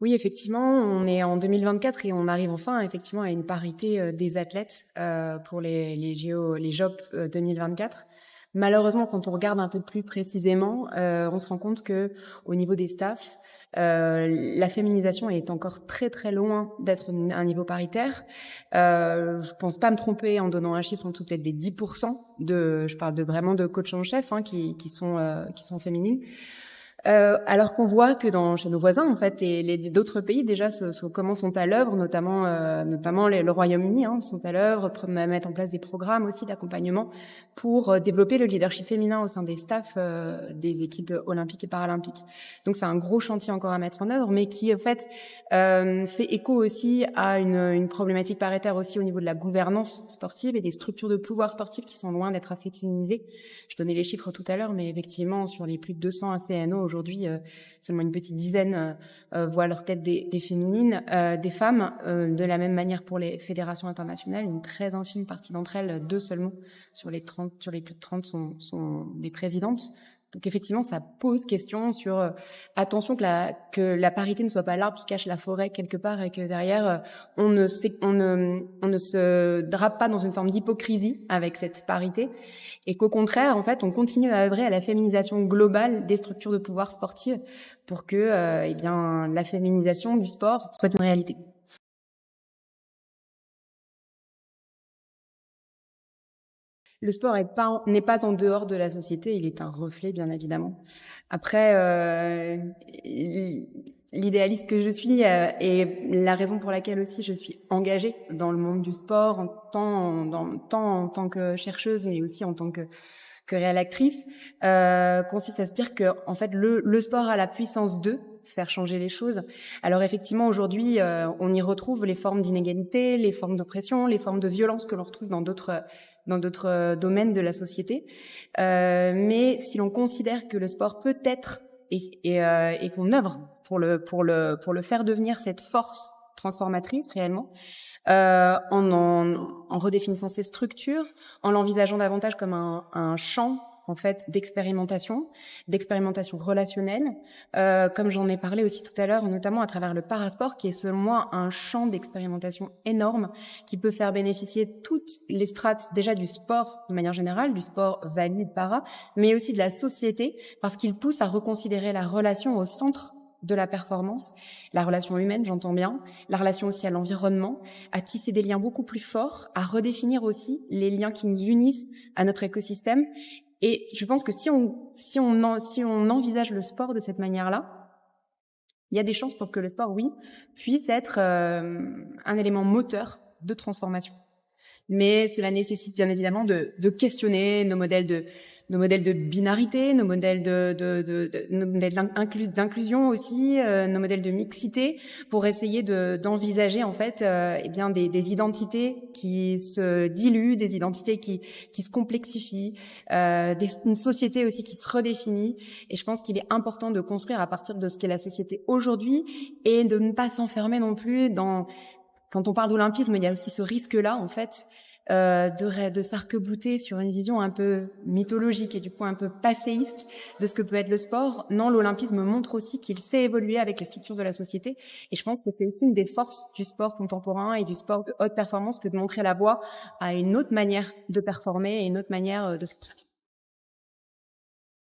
Oui, effectivement, on est en 2024 et on arrive enfin effectivement à une parité, des athlètes, pour les JO les JOP, 2024. Malheureusement, quand on regarde un peu plus précisément, on se rend compte que au niveau des staffs, la féminisation est encore très, très loin d'être un niveau paritaire. Je pense pas me tromper en donnant un chiffre en dessous peut-être des 10 je parle de vraiment de coachs en chef, hein, qui sont féminines. Alors qu'on voit que chez nos voisins, en fait, d'autres pays déjà comment sont à l'œuvre, notamment le Royaume-Uni, hein, sont à l'œuvre, mettent en place des programmes aussi d'accompagnement pour développer le leadership féminin au sein des staffs des équipes olympiques et paralympiques. Donc c'est un gros chantier encore à mettre en œuvre, mais qui en fait fait écho aussi à une problématique paritaire aussi au niveau de la gouvernance sportive et des structures de pouvoir sportif qui sont loin d'être assez féminisées. Je donnais les chiffres tout à l'heure, mais effectivement, sur les plus de 200 ACNO aujourd'hui, seulement une petite dizaine voient leur tête des féminines, des femmes. De la même manière pour les fédérations internationales, une très infime partie d'entre elles, deux seulement sur les plus de 30 sont des présidentes. Donc effectivement, ça pose question sur attention que la parité ne soit pas l'arbre qui cache la forêt quelque part et que derrière on ne se drape pas dans une forme d'hypocrisie avec cette parité et qu'au contraire, en fait, on continue à œuvrer à la féminisation globale des structures de pouvoir sportives pour que eh bien la féminisation du sport soit une réalité. Le sport n'est pas en dehors de la société, il est un reflet, bien évidemment. Après, l'idéaliste que je suis et la raison pour laquelle aussi je suis engagée dans le monde du sport, tant en tant que chercheuse, mais aussi en tant que réelle actrice, consiste à se dire que en fait le sport a la puissance de faire changer les choses. Alors effectivement aujourd'hui on y retrouve les formes d'inégalité, les formes d'oppression, les formes de violence que l'on retrouve dans d'autres domaines de la société. Mais si l'on considère que le sport peut être et qu'on œuvre pour le faire devenir cette force transformatrice réellement, en redéfinissant ses structures, en l'envisageant davantage comme un champ en fait d'expérimentation relationnelle, comme j'en ai parlé aussi tout à l'heure, notamment à travers le parasport, qui est selon moi un champ d'expérimentation énorme, qui peut faire bénéficier toutes les strates déjà du sport de manière générale, du sport valide para, mais aussi de la société, parce qu'il pousse à reconsidérer la relation au centre de la performance, la relation humaine, j'entends bien, la relation aussi à l'environnement, à tisser des liens beaucoup plus forts, à redéfinir aussi les liens qui nous unissent à notre écosystème. Et je pense que si on envisage le sport de cette manière-là, il y a des chances pour que le sport, oui, puisse être un élément moteur de transformation. Mais cela nécessite bien évidemment de questionner nos modèles de binarité, nos modèles d'inclusion aussi, nos modèles de mixité, pour essayer d'envisager en fait, eh bien des identités qui se diluent, des identités qui se complexifient, une société aussi qui se redéfinit. Et je pense qu'il est important de construire à partir de ce qu'est la société aujourd'hui et de ne pas s'enfermer non plus dans. Quand on parle d'olympisme, il y a aussi ce risque-là, en fait, de s'arc-bouter sur une vision un peu mythologique et du coup un peu passéiste de ce que peut être le sport. Non, l'olympisme montre aussi qu'il sait évoluer avec les structures de la société. Et je pense que c'est aussi une des forces du sport contemporain et du sport de haute performance que de montrer la voie à une autre manière de performer et une autre manière de se